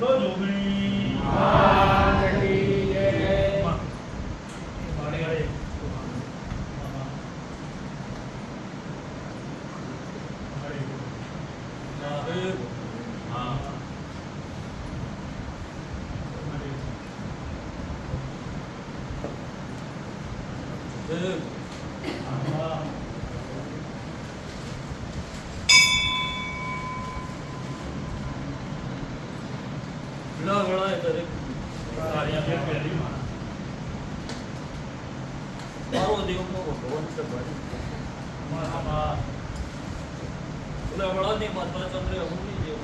બોલો જોગણી મારો દેવનો ભગવાન છે ભાઈ ઓલા વળાની માતા ચંદ્રે અમુની દેવ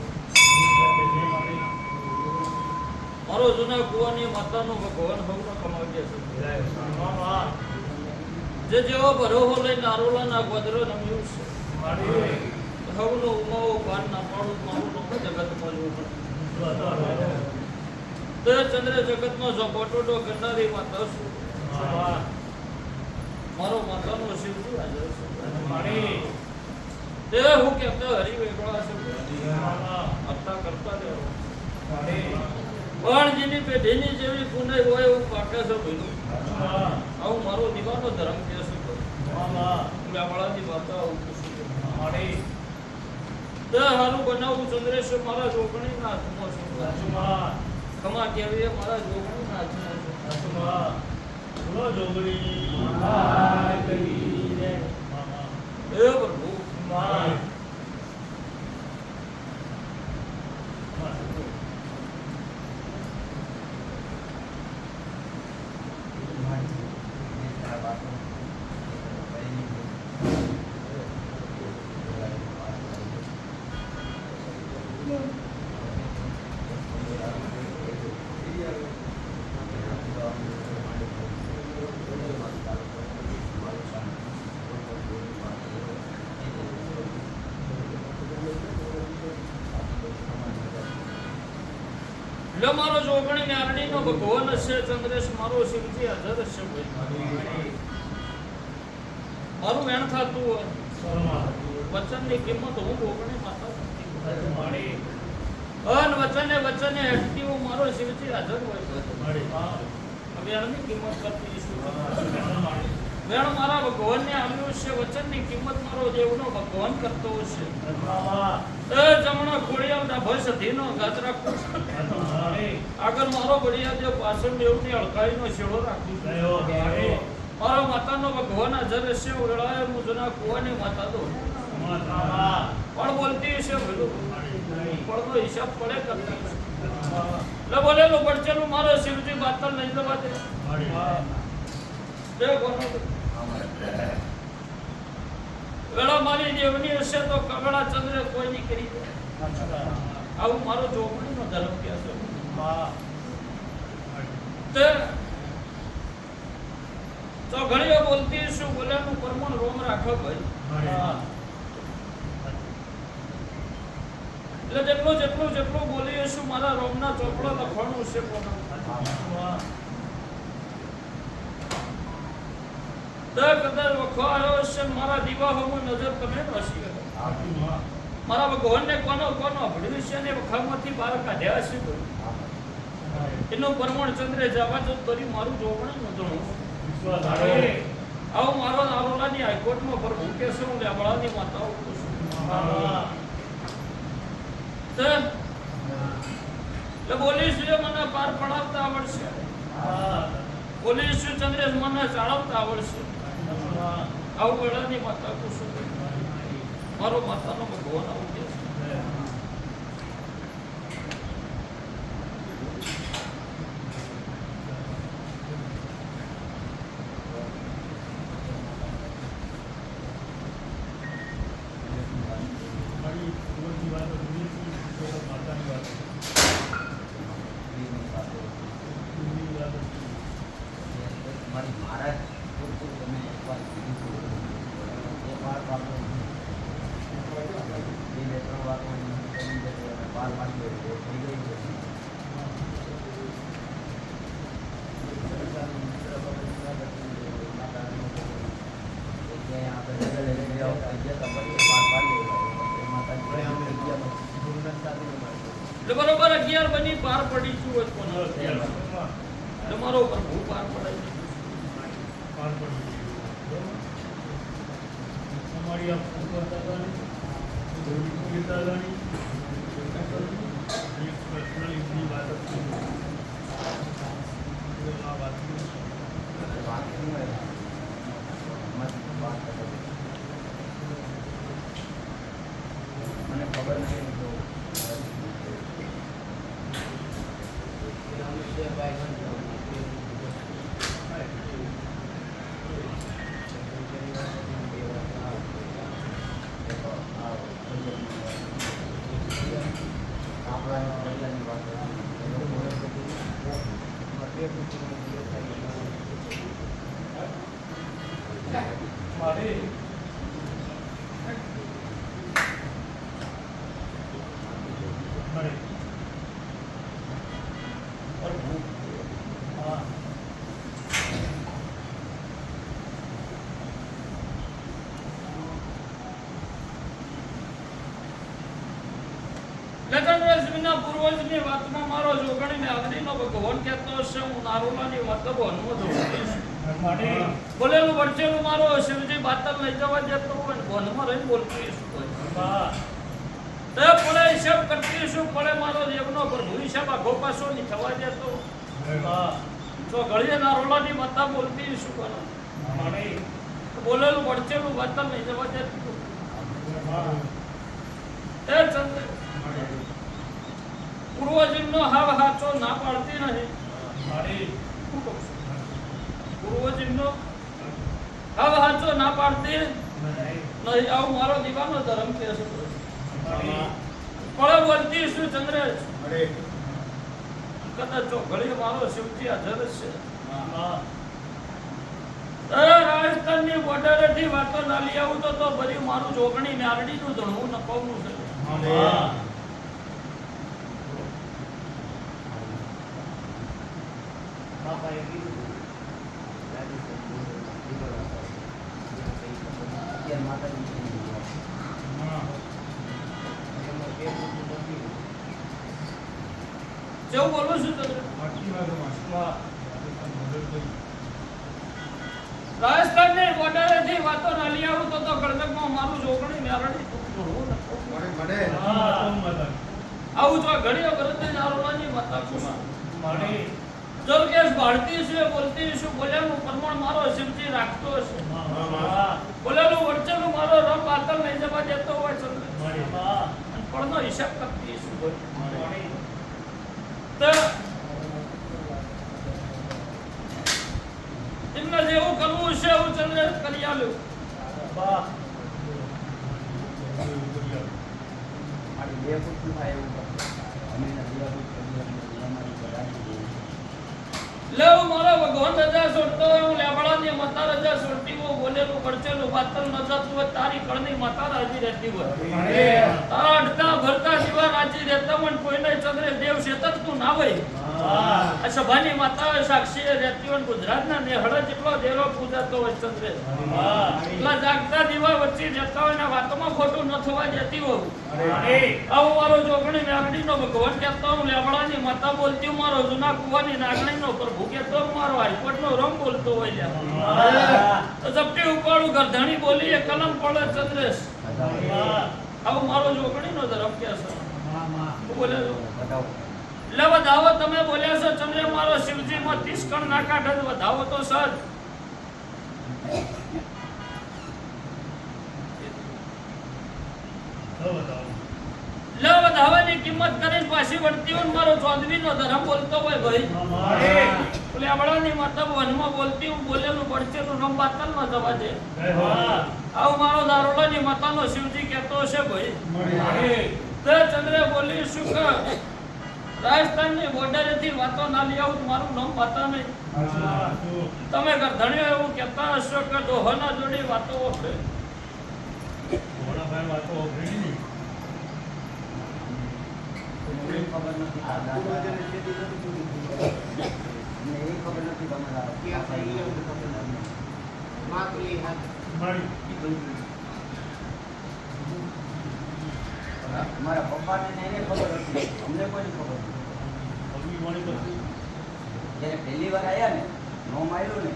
મારો જૂના કુવાની માતાનો ભગવાન ભગવાન કમાવી છે જે જેવો ભરોહો લઈને આરોલાના ગોદરો નમ્યું છે હવનો ઉમાવો પાન ના પાડું મારું જગતમાં જોવું તે ચંદ્ર જગતનો ઝપોટો કરનારી માતા છું મારો માતાનો શિવજી હાજર છે તે હું કેતો હરી વેગળા છે અર્થા કરતા દેવો પણ જેની પેઢીની જેવી પુનઃ હોય એવું પાકે છે ભઈલું આવું મારો દીવાનો ધર્મ કે છે વાળાની માતા આવું પૂછું તે હારું બનાવું ચંદ્રેશ મારા જોગણી ના હાથમાં છે ખમા કેવી મારા જોગણી ના હાથમાં છે બોલો જોગણી એ પ્રભુ લો મારો જોગણી નારણી નો ભગવાન છે ચંદ્રેશ મારો શિવજી હાજર છે મારું વેણ થતું વચન ની કિંમત હું જોગણી માતા અન વચને વચને હટતી હું મારો શિવજી હાજર હોય વેણ ની કિંમત કરતી વેણ મારા ભગવાન ને આવ્યું છે વચન ની કિંમત મારો દેવનો ભગવાન કરતો છે જમણા ખોડિયાના ભસ ધીનો ગાત્રા આગળ મારો બળિયા દેવ પાછળ દેવની અળકાઈનો છેડો રાખું મારો માતાનો ભગવાન હાજર છે ઓરળાએ મુજના કુવાની માતા તો પણ બોલતી છે ભલું પડનો હિસાબ પડે કરતી એટલે બોલેલું પડચેલું મારો શિવજી બાતલ નહીં જવા દે બે કોનો વેળા મારી દેવની હશે તો કગડા ચંદ્ર કોઈ નહીં કરી દે આવું મારો જોગણીનો ધર્મ કે છે તો ઘણીઓ બોલતી શું બોલ્યાનું પરમણ રોમ રાખો ભાઈ એટલે જેટલું બોલીએ શું મારા રોમના ચોપડો લખવાનું છે કદાચ વખો આવ્યો છે મારા દીવાહોમાં નજર તમે નસી મારા ભગવાનને કોનો ભળ્યું છે ને વખામાંથી બહાર કાઢ્યા છે એનું પરમણ ચંદ્રે જવા જો તરી મારું જોગણી નોંધણું આવું મારો આરોલાની હાઈકોર્ટમાં પર ભૂકે છે હું લેબડાની માતાઓ એટલે બોલીશ મને પાર પડાવતા આવડશે બોલીશ ચંદ્રેશ મને ચાળવતા આવડશે આવું વેળાની માતા પૂછું મારો માતાનો ભગવાન આવું કે છે બરોબર બરોબર 11 બની પાર પડી ગયું હોય કોનો તમારો પ્રભુ પાર પડાય છે પાર પડી ગયું. તમારી આ પૂર્વતાની પૂર્વતાની એક પર્સનલી વાત હતી. આ વાત મને ખબર નથી તો મારે મળે. પ્રભુ હા લગનરશ્મિના પૂર્વજની વાતમાં મારો જોગણીને અગ્નિનો ભગવાન કહેતો હશે હું નારોલાની વાતો વનમાં જોઉં મળે. બોલેલું વળચેલું મારો શિવજી બાતલ લઈ જવા દેતો હોય ને વનમાં રહીને બોલતી હશું હોય હા તે પડે હિસાબ કરતી હશું પડે મારો દેવનો પ્રભુ હિસાબ આખો પાછો નહીં થવા દેતો હા તો ઘડીએ નારોલાની માતા બોલતી હશું કરો મળે. બોલેલું વળચેલું બાતલ લઈ જવા દેતું હા એ ચંદ્ર પૂર્વજનો હાવ હાચો ના પાડતી નહીં મળે. શું કહું છું? પૂર્વજનો હાવ હાચો ના પાડતી નહીં આવું મારો દીવાનો ધર્મ કે છે પડે બોલતી શું ચંદ્રેશ કદાચ જો ઘડી મારો શિવજી હાજર જ છે હા રાજસ્થાનની બોર્ડરેથી વાતો ના લઈ આવું તો બધી મારું જોગણી નારડીનું ધણવું નપાવનું છે હા બાપાએ કીધું અત્યારે માતાજી હા જેવું બોલું છું તમને આટલી વારમાં રાજસ્થાનની બોર્ડરેથી વાતો ના લઈ આવું તો ગળદકમાં મારું જોગણી નારડી ધણવું નપાવનું હા તો મદન આવું તો ઘડીઓ વરદની નારોલાની માતા કુમાર મળે. જલકેશ ભારતી છે બોલતી શું બોલ્યાનું પ્રમાણ મારો શિવજી રાખતો હશે હા બોલેલું વળચેલું મારો રમ બાતલ નહીં જવા દેતો હોય ચંદ્ર મળે. અને પડનો હિસાબ કરતી શું બોલ મળે. તો એમને જેવું કરવું છે એવું ચંદ્ર કરી આલ્યું બા મારી બે પુત્ર થાય એવું કરશે અમે નદીયા પુત્ર અમારી બધાની લેવું મારો ભગવાન રજા છોડતો હોય હું લેબડાની માતા રજા છોડતી હોય બોલેલું વળચેલું બાતલ ન જતું હોય તારી કળની માતા રાજી રહેતી હોય મળે. તારા અડતા ભરતા જીવા રાજી રહેતા હોય ને કોઈને ચંદ્રે દેવ શેતરતું ના હોય હા આ સભાની માતા સાક્ષી રહેતી હોય ગુજરાતના નેહળ જેટલો દેરો પૂજાતો હોય ચંદ્રે હા એટલા જાગતા દીવા વચ્ચે જતા હોય ને વાતોમાં ખોટું ન થવા દેતી હોય મળે. આવું મારો જોગણી નાગણીનો ભગવાન કહેતો હું લેબડાની માતા બોલતી હું મારો જૂના કુવાની નાગણીનો પ્રભુ કહેતો હું મારો હાઈકોર્ટનો રમ બોલતો હોય લ્યા હા તો ઝપટી ઉપાડું ગરધણી બોલી એ કલમ પડે ચંદ્રેશ હા આવું મારો જોગણીનો ધર્મ કે છે હા હું બોલે છો બતાવો એટલે વધાવો તમે બોલ્યા છો ચંદ્ર મારો શિવજીમાં 30 કણ ના કાઢે તો વધાવો તો સર તો બતાવો. લે વધાવાની કિંમત કરીને પાછી વળતી હોય ને મારો ચૌધરીનો ધર્મ બોલતો હોય ભાઈ મળે. એટલે આપણાની માતા વનમાં બોલતી હું બોલેલું પડચેલું રમ બાતલ ન જવા દે હા આવું મારો દારોલાની માતાનો શિવજી કહેતો હશે ભાઈ મળે. તે ચંદ્રે બોલી શું કે રાજસ્થાનની બોર્ડરેથી વાતો ના લઈ આવું તો મારું નામ માતા નહીં હા તો તમે ગરધણીઓ એવું કહેતા હશો કે દોહના જોડી વાતો વપરે ઘોડાભાઈ વાતો ઓગળી નહીં. મને ખબર નથી આ દાદા અમને એ ખબર નથી તમારા ક્યાં થઈ ગયું ખબર નથી મળી. મારા પપ્પાને ને એને ખબર હતી, અમને કોઈ ખબર નથી. અભિમાની પછી જ્યારે પહેલી વાર આવ્યા ને નો માર્યું ને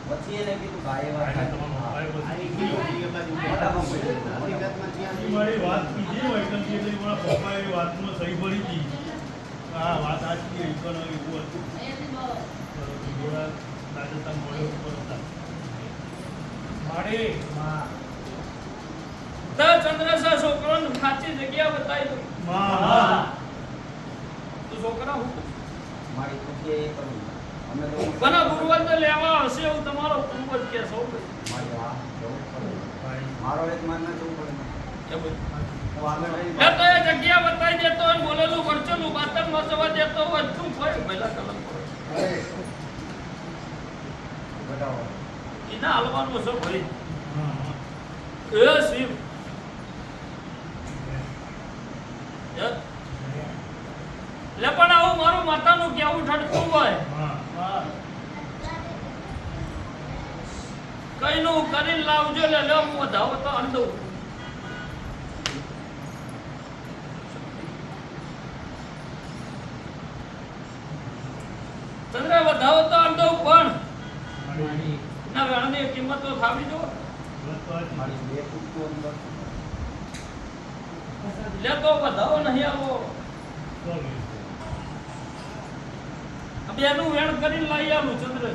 પછી એને કીધું કે આ એ વાત આને તમારો ભાઈ પછી મોઢામાં પડ્યું. એ મારી વાત બીજી હોય કેમ કે એટલે મારા પપ્પા એ વાતમાં સહી પડી હતી. હા વાત સાચી છે, પણ એવું હતું થોડા રાજસ્થાન મોડે ઉપર હતા. મારી તો ચંદ્રસા છોકરાને સાચી જગ્યા બતાવી દો. માં તો છોકરા હું મારી ખુશી એ કરું અમે તો બના ગુરુવંત લેવા હશે એવું તમારો પૂર્વજ કે સૌ મારી હા જવું પડે. ભાઈ મારો એક માન ના જવું પડે. હું આગળ રહી એ તો એ જગ્યા બતાવી દેતો હોય ને બોલેલું વળચેલું બાતર ન જવા દેતો હોય શું ફરી પહેલા કલમ બતાવો. એના હાલવાનું છે ભાઈ. હા એ શિવ લે પણ આવું મારું માતાનું કેવું ઠડકું હોય હા કઈનું કરીને લાવજો લે લે હું વધાવો તો અંડો ચંદ્ર વધાવો તો અંડો પણ મારી ના વેણની કિંમત તો થાવી દો મારી બે પુષ્પો અંદર લે તો વધાવો નહીં આવો બેનું વેણ કરીને લઈ આવું ચંદ્ર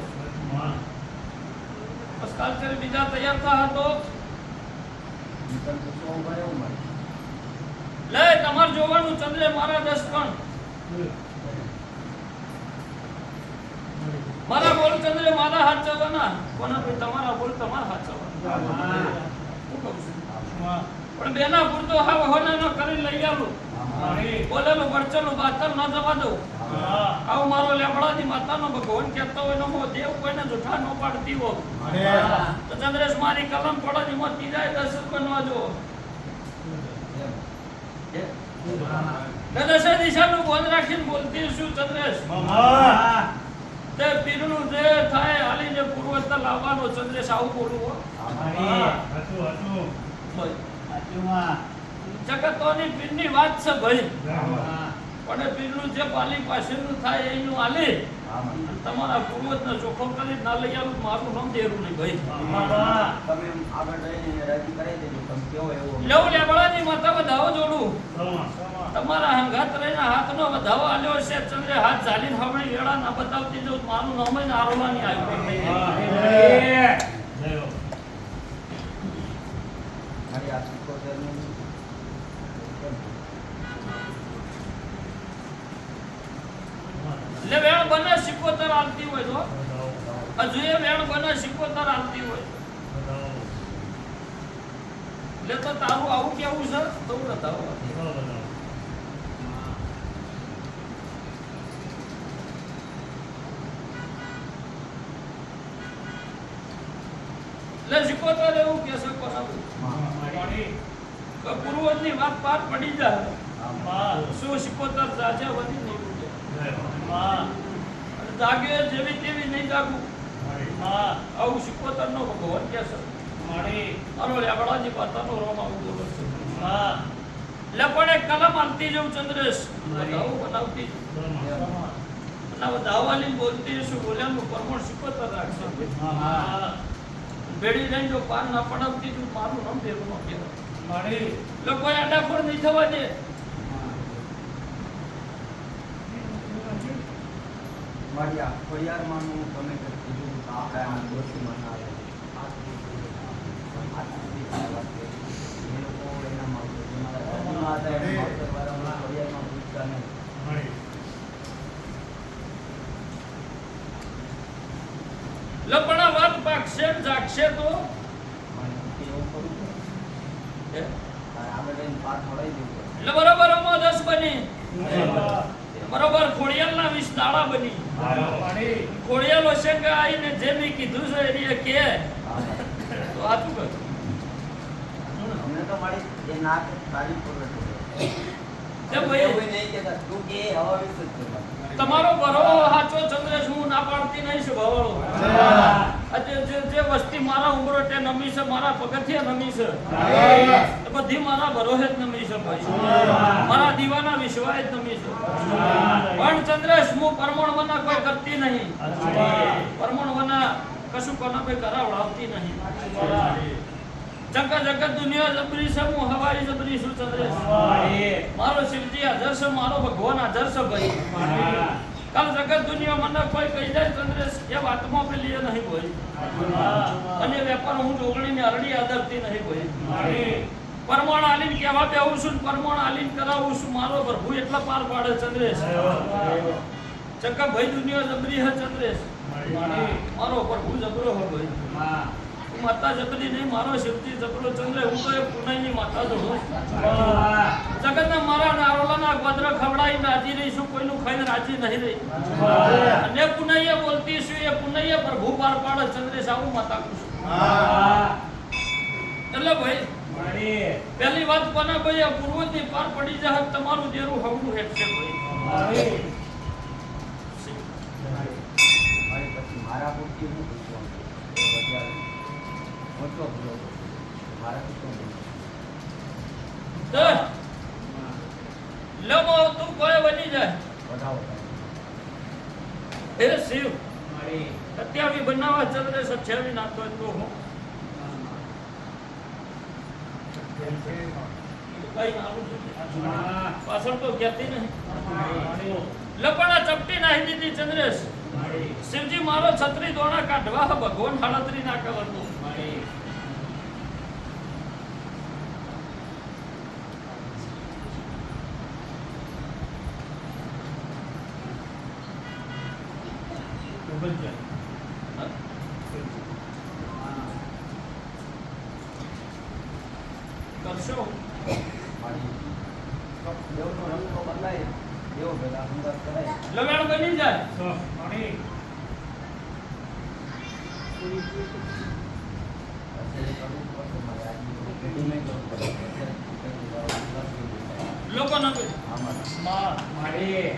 બસ કાલ કરી બીજા તૈયાર થા હતો નીકળ પુષ્પો ઉભા એવું મારે લે તમાર જોવાનું ચંદ્રે મારા 10 કણ મારા બોલ ચંદ્રે મારા હાથ ચવાના કોના ભાઈ તમારા બોલ તમારા હાથ ચવાના હું કહું છું પણ બેના પૂરતો હાવ હોનાનો કરી લઈ આવું બોલેલું વળચેલું બાતર ન જવા દઉં આવું મારો લેબડાની માતાનો ભગવાન કહેતો હોય નો દેવ કોઈને જૂઠા ન પાડતી હો તો ચંદ્રેશ મારી કલમ પડવાની મત બીજા 10 બનવા જો દશા દિશાનું બોલ રાખીને બોલતી શું ચંદ્રેશ તે પીરનું જે થાય હાલી જે પૂર્વજ લાવવાનો ચંદ્રેશ આવું બોલું હો જગતોની પીરની વાત છે ભાઈ પણ એ પીરનું જે પાલી પાસેનું થાય એનું હાલી તમારા પૂર્વજને ચોખ્ખો કરી ના લઈ આવું મારું નામ દેરું નહીં ભાઈ તમે આગળ રહીને રાજી કરાવી દેજો. તમે કેવો એવો લેવું લેબડાની માતા વધાવો જોડું તમારા હંગાત રહીને હાથનો વધાવો આલ્યો છે ચંદ્રે હાથ ઝાલીને હમણી વેળા ના બતાવતી જો મારું નામ જ આરોવાની આવ્યું મારી આ સિકોતેરનું એટલે વેણ બને 77 આલતી હોય તો હજુ એ વેણ બને 77 આલતી હોય એટલે તો તારું આવું કેવું છે તો બતાવો એટલે 77 એવું કે છે કોનાવું કે પૂર્વજની વાત પાર પડી જાય શું 77 રાજા વધી નહીં ઉઠે જાગે જેવી તેવી નહીં જાગવું આવું 77 નો ભગવાન કે છે મારો લેબડાજી પાતાનો રોમ આવું બોલો છે એટલે પણ એક કલમ આલતી જવું ચંદ્રેશ બતાવું બનાવતી અને દાવાલી બોલતી શું બોલ્યાનું પ્રમાણ 77 રાખશે ભેડી લઈને જો પાર ના પડાવતી તું મારું નામ દેવું ન કહેવાય લોકો આડાખોડ નહીં થવા દે મારી આ ખોડિયારમાંનું તમે કંઈક કીધું કે આ કાંઈ દોષીમાં ના આવે. એ લોકો એના માવતર હતા એના માવતરવાળામાં ખોડિયારમાં પૂછતા નહીં. લપડા વાત પાકશે ને જાગશે તો મારી ખુશી એવું કરું છું. તારે આગળ રહીને પાઠ મળાવી દેવું પડે. એટલે બરોબર આમાં 10 બની બરોબર ખોડિયાલના 20 દાડા બની ખોડિયાલો શંકા આવીને જે મેં કીધું છે એની કે તો સાચું કર અમને તો મારી એ ના કે તારી પર તે ભાઈ એવું નહીં કહેતા તું કે હવા વિશે જ કહેતા. તમારો બરો સાચો ચંદ્રેશ હું ના પાડતી નહીં છું ભવાળો જે વસ્તી મારા ઉંબરોટે નમી છે, મારા પગથિયા નમી છે, એ બધી મારા ભરોસે જ નમી છે ભાઈ. મારા દીવાના વિશ્વાસ જ નમી છે. પણ ચંદ્રેશ હું પરમણવના કોઈ કરતી નહીં. પરમણવના કશું કોના કોઈ કરાવડાવતી નહીં. જગત દુનિયા જબરી છે, હું હવાઈ જબરી છું ચંદ્રેશ. મારો શિવજી હાજર છે, મારો ભગવાન હાજર છે ભાઈ. કાલ જગત દુનિયા મને કોઈ કહી જાય ચંદ્રેશ એ વાતમાં પેલી એ નહીં ભાઈ. અને વેપાર હું જોગણીને અરડી આદરતી નહીં ભાઈ. પરમાણ આલીન કહેવા બેહું છું, પરમાણ આલીન કરાવું છું. મારો પ્રભુ એટલા પાર પાડે ચંદ્રેશ. જગત ભાઈ દુનિયા જબરી હે ચંદ્રેશ. મારો પ્રભુ જબરો હે ભાઈ. માતા જબરી નહીં, મારો શિવજી જબરો ચંદ્ર. હું તો એ પુનાઈની માતા જ હું. જગતના મારા નારોલાના ગોત્ર ખવડાવી રાજી રહી છું, કોઈનું ખાઈને રાજી નહીં રહી. અને પુનૈય બોલતી છું, એ પુનૈય પ્રભુ પાર પાડે ચંદ્રેશ. આવું માતા કહું છું. એટલે ભાઈ પહેલી વાત કોના ભાઈ આ પૂર્વજની પાર પડી જાય તમારું દેરું હવનું હેઠશે ભાઈ. પછી મારા પૂરતી હું પૂછવાનું મોટો ભૂલો મારા તો લમો તું કોઈ બની જાય વધાવો હે શિવ. અત્યાવી બનાવવા ચંદ્રેશ 28 નાખતો હોય તો હું પાછળ તો કહેતી નહીં. લપડા ચપટી નાખી દીધી ચંદ્રેશ. શિવજી મારો છત્રી દોણા કાઢવા ભગવાન હાલતરી ના કરતો. કરશો દેવનો રસ્તો બદલાય એવો ભેગા સુંદર કરાય લગાડ બની જાય. લોકો ન મારી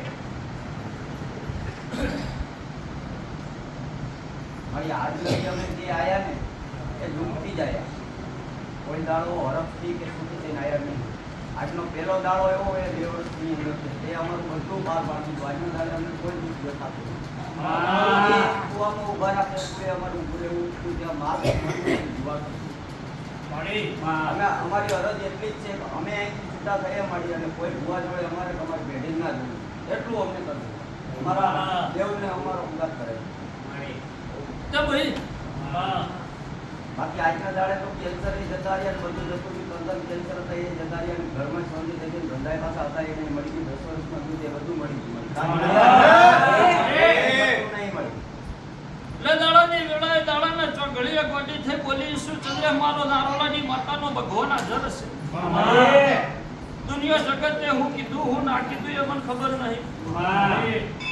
આજ લગી અમે જે આયા ને એ ઝૂમતી જ આયા. કોઈ દાડો હરફથી કે સુધી થઈને આયા નહીં. આજનો પહેલો દાડો એવો એ દેવની અંદર છે તે અમારું બધું બહાર પાડ્યું હતું. આજનો દાડો અમને કોઈ દુઃખ દેખાતું નહીં. કુવામાં ઊભા રાખે એટલે અમારું ઊભું રહેવું હતું. ત્યાં માર્ગ જોવાતું અમે અમારી અરજ એટલી જ છે કે અમે અહીંથી છૂટા થયા મળી અને કોઈ ભૂવા જોડે અમારે તમારી ભેટી ના જોયું એટલું અમને કરવું. અમારા દેવને અમારો ઉગાત કરે તો ભાઈ બાકી આજના દાડે તો કેન્સર ની જતા રહ્યા ને બધું જતું રહ્યું. તંદર કેન્સર થઈ એ જતા રહ્યા ને ઘરમાં શાંતિ થઈ ગઈ. ધંધાઈ પાછા હતા એને મળી ગયું. 10 વર્ષમાં દૂધ એ બધું મળી ગયું. નહીં મળી લે દાડાની વેળાએ દાડાના ચોગળીએ ગોડી થઈ બોલીશું ચંદ્ર મારો નારોલાની માતાનો ભગવાન હાજર છે. દુનિયા જગતે હું કીધું હું ના કીધું એ મને ખબર નહીં.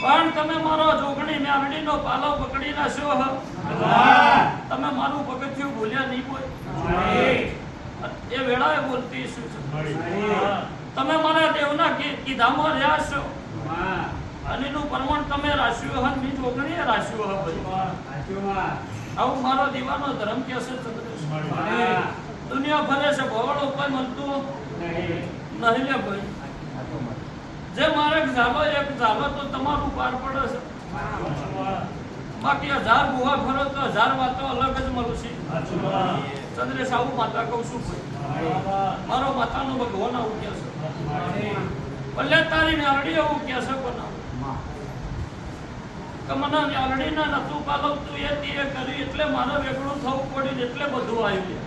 પણ તમે મારો જોગણી મેલડીનો પાલવ પકડી નાખ્યો હો. તમે મારું પગથિયું ભૂલ્યા નહીં કોઈ. એ વેળાએ બોલતી શું છે. તમે મારા દેવના કીધામાં રહ્યા છો. અનીનું પ્રમાણ તમે રાખ્યું હન ની જોગણીએ રાખ્યું હો ભાઈ. આવું મારો દીવાનો ધર્મ કહેશે ચંદ્રેશ. દુનિયા ભરે છે ભવળ ઉપર મળતું નહીં લે ભાઈ. જે મારે ઝાલો એક ઝાલો તો તમારું પાર પડે છે. બાકી 1000 ગુહા ફરો તો 1000 વાતો અલગ જ મળશે. ચંદ્રેશ આવું માતા કહું છું ભાઈ. મારો માતાનો ભગવાન આવું કહે છે. ભલે તારી નારડી આવું કહે છે પણ મને નારડી ના નતું પાલવતું એ તે કર્યું એટલે મારે વેગળું થવું પડ્યું એટલે બધું આવ્યું.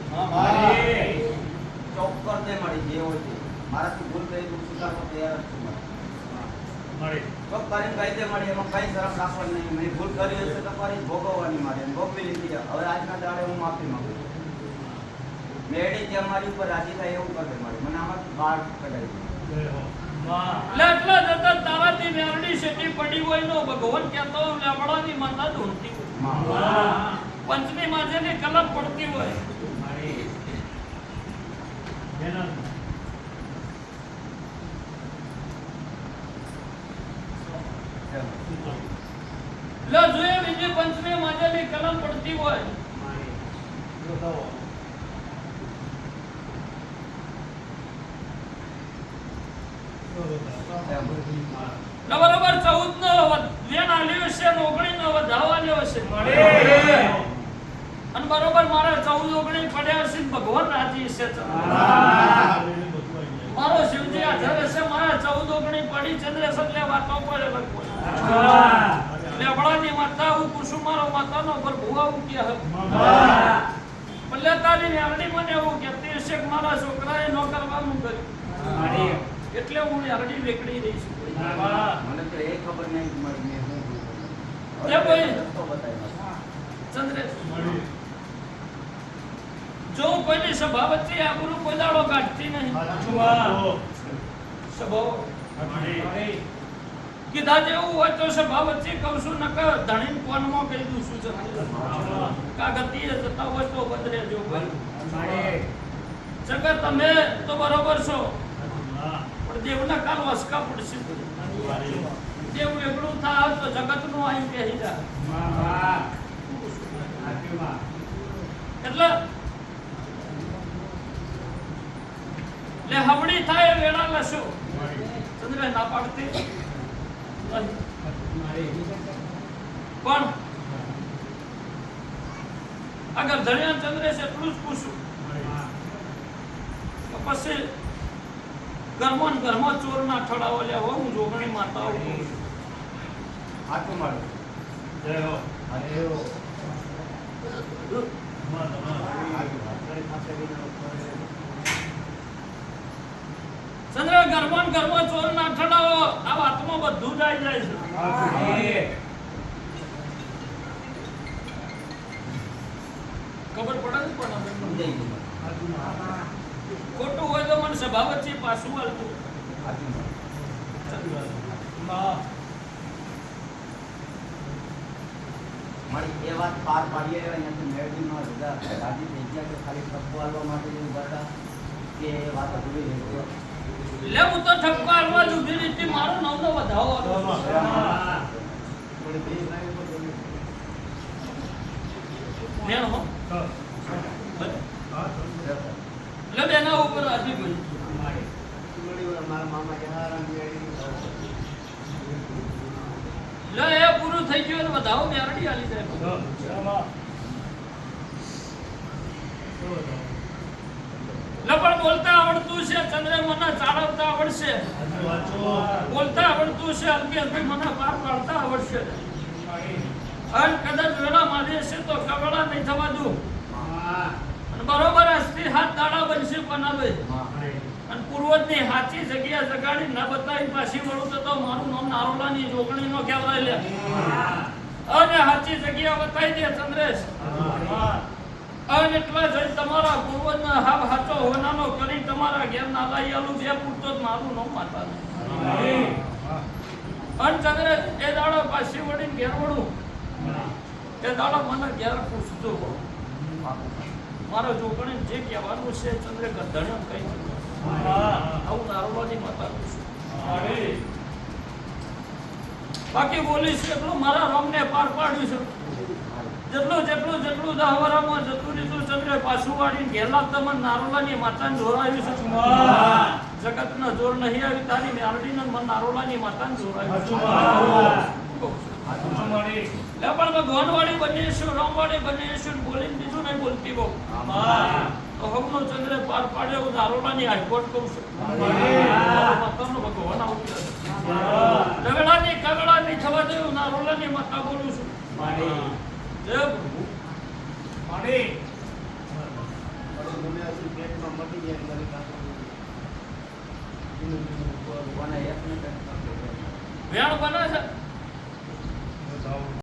ચોક્કસ તે મળી જે હોય તે મારાથી ભૂલ થઈ તો સ્વીકારવા તૈયાર જ છું. ચોક્કસ કઈ તે મળી એમાં કઈ શરમ રાખવાની નહીં. મેં ભૂલ કરી હશે તો ફરી ભોગવવાની મારે ભોગવી લીધી. હવે આજના દાડે હું માફી માંગુ છું. મેળી જે અમારી ઉપર રાજી થાય એવું કરે મારી મને આમાંથી બહાર કઢાવી. એટલે જતા તારાથી મેરડી શેટી પડી હોય નો ભગવાન કહેતો લેવડાની માતા ધૂણતી હોય. પંચમી માજેની કલમ પડતી હોય. લો જોઈએ સુધી પંચને માજેલી કલમ પડતી હોય બરાબર 14 નો વેણ આલ્યો છે અને 19 નો વધાવ આલ્યો છે અને બરોબર મારા 14 19 પડ્યા છે ભગવાન રાજી છે મારો શિવજી હાજર છે મારા 14 19 પડી ચંદ્રેશ એટલે વાતો પર લખો લેબડાની માતા હું કુસુમ મારો માતાનો પર ભુવા હું કે પલ્લે તારી યારડી મને એવું કહેતી હશે કે મારા છોકરાએ નો કરવાનું કર્યું એટલે હું યારડી વેકડી રહી છું મને તો એ ખબર નહીં કે મેં શું તે કોઈ રસ્તો બતાવ્યો. ચંદ્રેશ જો કોઈની સભા વચ્ચે આબરૂ કોઈ દાડો કાઢતી નહીં સભાઓ કીધા જેવું હોય તો સભા વચ્ચે કહું છું નકર ધણીન કોનમાં કહી દઉં છું કાગતીએ જતા હોય તો બદરે જો જગત તમે તો બરોબર છો પણ દેવના કાલ વસકા પડશે દેવ એકલું થાય તો જગતનું આયુ કહી જાય એટલે લે હવડી થાય વેળા લશો ચંદ્ર ના પાડતી પણ અગર ધણિયા ચંદ્રેશ એટલું જ પૂછું તો પછી ઘરમાં ચોર ના ઠડાવો લેવો હું જોગણી માતાઓ હાથું મારું. જય હો ચંદ્ર ઘરમાં ચોર ના ઠડાવો આ વાતમાં બધું જ આવી જાય છે ખબર પડે ને પણ સમજાઈ ગયું મને. ખોટું હોય તો મને સભા વચ્ચે પાછું હાલતું હાથું મારું. મારી એ વાત પાર પાડીએ અહીંયાથી મેળવીમાં બધા રાજી થઈ ગયા કે ખાલી ટપ્પો હાલવા માટે એવું હતા કે એ વાત અધૂરી રહી ગઈ. લે હું તો ઠપકો હાલવા જ ઊભી રહી હતી. મારો નવનો વધાવો હતો. થોડી બ્રીજ લાઈન પર બોલી. બેન હો લે બેના ઉપર હાથી ભાઈ મારા મામા જહારામ લે એ પૂરું થઈ ગયું ને વધાવો મેરડી આલી જાય લે પણ બોલતા આવડતું છે ચંદ્ર મને ચાળવતા આવડશે બોલતા આવડતું છે અલ્કેશભાઈ મને પાર પાડતા આવડશે અને કદાચ વેળા મારી હશે તો કવડા નહીં થવા દઉં અને બરોબર અસ્થિર હાથ દાડા બનશે બનાવે અને પૂર્વજની સાચી જગ્યા જગાડી ના બતાવી પાછી વળું તો મારું નામ નારોલાની જોગણી નો કહેવાય લે અને સાચી જગ્યા બતાવી દે ચંદ્રેશ અને એટલા જઈ તમારા પૂર્વજના હાવ હાચો હોનાનો કરી તમારા ઘેર ના લઈ આલું બે પૂરતો જ મારું નામ માતા અને ચંદ્રેશ એ દાડો પાછી વળીને ઘેર વળું એ દાડો મને ઘેર પૂછતો મારો જોગણી જે કહેવાનું છે ચંદ્ર ગધણ્યો કઈ આવું નારોલાની માતા બાકી બોલીશ એટલું મારા રામને પાર પાડ્યું છે જેટલું દહવરામાં જતું રીતું ચંદ્ર પાછું વાળીને ઘેરલા તમને નારોલાની માતાને જોર આવ્યું છે જગતના જોર નહીં આવી તારી મેરડીને મને નારોલાની માતાને જોર આવ્યું લે પણ ભગવાનવાળી બનીશું રામવાળી બનીશું બોલીને બીજું નહીં બોલતી બહુ તો હમનો ચંદ્ર પાર પાડ્યો હું નારોલાની હાઈકોર્ટ કહું છું માતાનો ભગવાન આવું કહે છે કગડાની થવા દે હું નારોલાની માતા બોલું છું જય પ્રભુ વેણ બને છે